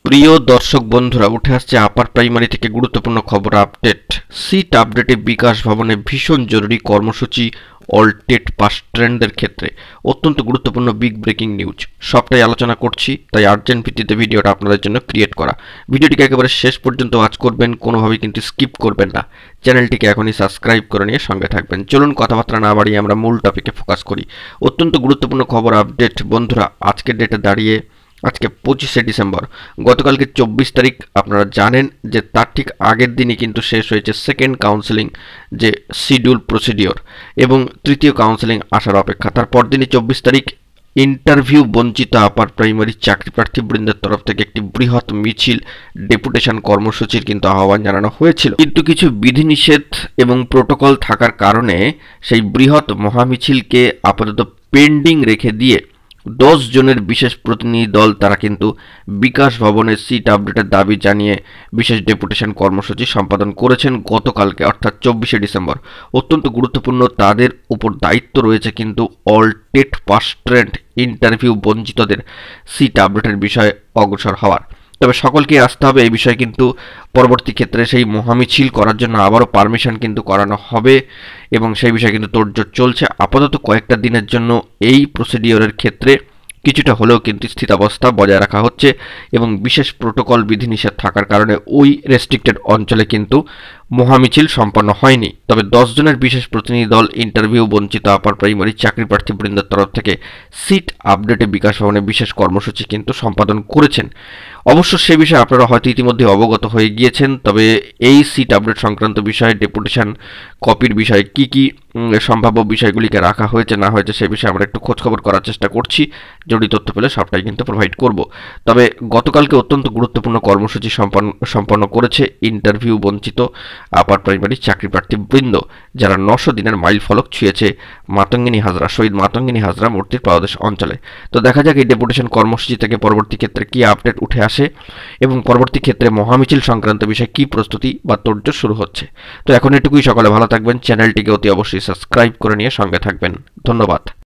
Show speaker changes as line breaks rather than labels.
প্রিয় দর্শক বন্ধুরা, উঠে আসছে আপার প্রাইমারি থেকে গুরুত্বপূর্ণ খবর আপডেট। সিট আপডেটে বিকাশ ভবনে ভীষণ জরুরি কর্মসূচি অল টেট পাস ট্রেন্ডের ক্ষেত্রে অত্যন্ত গুরুত্বপূর্ণ বিগ ব্রেকিং নিউজ। সবটাই আলোচনা করছি, তাই আর্জেন্ট ভিত্তিতে ভিডিওটা আপনাদের জন্য ক্রিয়েট করা। ভিডিওটিকে একেবারে শেষ পর্যন্ত ওয়াচ করবেন, কোনোভাবেই কিন্তু স্কিপ করবেন না। চ্যানেলটিকে এখনই সাবস্ক্রাইব করে নিয়ে সঙ্গে থাকবেন। চলুন কথাবার্তা না বাড়িয়ে আমরা মূল টপিকে ফোকাস করি। অত্যন্ত গুরুত্বপূর্ণ খবর আপডেট বন্ধুরা। আজকের ডেটে দাঁড়িয়ে আজকে 25শে ডিসেম্বর, গতকালকে 24 তারিখ আপনারা জানেন যে তার ঠিক আগের দিনই কিন্তু শেষ হয়েছে সেকেন্ড কাউন্সেলিং যে শিডিউল প্রসিডিওর, এবং তৃতীয় কাউন্সেলিং আসার অপেক্ষা। তারপর দিনই 24 তারিখ ইন্টারভিউ বঞ্চিত আপার প্রাইমারি চাকরি প্রার্থীবৃন্দের তরফ থেকে একটি বৃহৎ মিছিল ডেপুটেশন কর্মসূচির কিন্তু আহ্বান জানানো হয়েছিল, কিন্তু কিছু বিধিনিষেধ এবং প্রোটোকল থাকার কারণে সেই বৃহৎ মহামিছিলকে আপাতত পেন্ডিং রেখে দিয়ে 10 জনের বিশেষ প্রতিনিধি দল তারা কিন্তু বিকাশ ভবনের সিট আপডেটের দাবি জানিয়ে বিশেষ ডেপুটেশন কর্মসূচি সম্পাদন করেছেন গতকালকে, অর্থাৎ 24শে ডিসেম্বর। অত্যন্ত গুরুত্বপূর্ণ, তাদের উপর দায়িত্ব রয়েছে কিন্তু all TET pass trained interview বঞ্চিতদের সিট আপডেটের বিষয়ে অগ্রসর হওয়ার। তবে সকলকেই আসতে হবে এই বিষয়ে, কিন্তু পরবর্তী ক্ষেত্রে সেই মহামিছিল করার জন্য আবারও পারমিশন কিন্তু করানো হবে, এবং সেই বিষয়ে কিন্তু তোড়জোড় চলছে। আপাতত কয়েকটা দিনের জন্য এই প্রসিডিওরের ক্ষেত্রে কিছুটা হলেও কিন্তু স্থিতাবস্থা বজায় রাখা হচ্ছে, এবং বিশেষ প্রোটোকল বিধিনিষেধ থাকার কারণে ওই রেস্ট্রিক্টেড অঞ্চলে কিন্তু মহামিছিল সম্পন্ন হয়নি। তবে 10 জনের বিশেষ প্রতিনিধি দল ইন্টারভিউ বঞ্চিত আপার প্রাইমারি চাকরি প্রার্থীবৃন্দের তরফ থেকে সিট আপডেটে বিকাশ ভবনে বিশেষ কর্মসূচি কিন্তু সম্পাদন করেছেন। অবশ্য সে বিষয়ে আপনারা হয়তো ইতিমধ্যে অবগত হয়ে গিয়েছেন। তবে এই সিট আপডেট সংক্রান্ত বিষয়ে ডেপুটেশন কপির বিষয়ে কি কি সম্ভাব্য বিষয়গুলিকে রাখা হয়েছে না হয়েছে সে বিষয়ে আমরা একটু খোঁজখবর করার চেষ্টা করছি। জরুরি তথ্য পেলে সবটাই কিন্তু প্রোভাইড করব। তবে গতকালকে অত্যন্ত গুরুত্বপূর্ণ কর্মসূচি সম্পন্ন করেছে ইন্টারভিউ বঞ্চিত আপার প্রাইমারি চাকরি প্রার্থী বৃন্দ, যারা 900 দিনের মাইল ফলক ছুঁয়েছে মাতঙ্গিনী হাজরা, শহীদ মাতঙ্গিনী হাজরা মূর্তির পাদদেশ অঞ্চলে। তো দেখা যাক এই ডেপুটেশন কর্মসূচি থেকে পরবর্তী ক্ষেত্রে কি আপডেট উঠে আসে, এবং পরবর্তী ক্ষেত্রে মহামিছিল সংক্রান্ত বিষয়ে কি প্রস্তুতি বা তোড়জোড় শুরু হচ্ছে। তো এখন এটুকুই, সকলে ভালো থাকবেন, চ্যানেলটিকে অতি অবশ্যই সাবস্ক্রাইব করে নিয়ে সঙ্গে থাকবেন। ধন্যবাদ।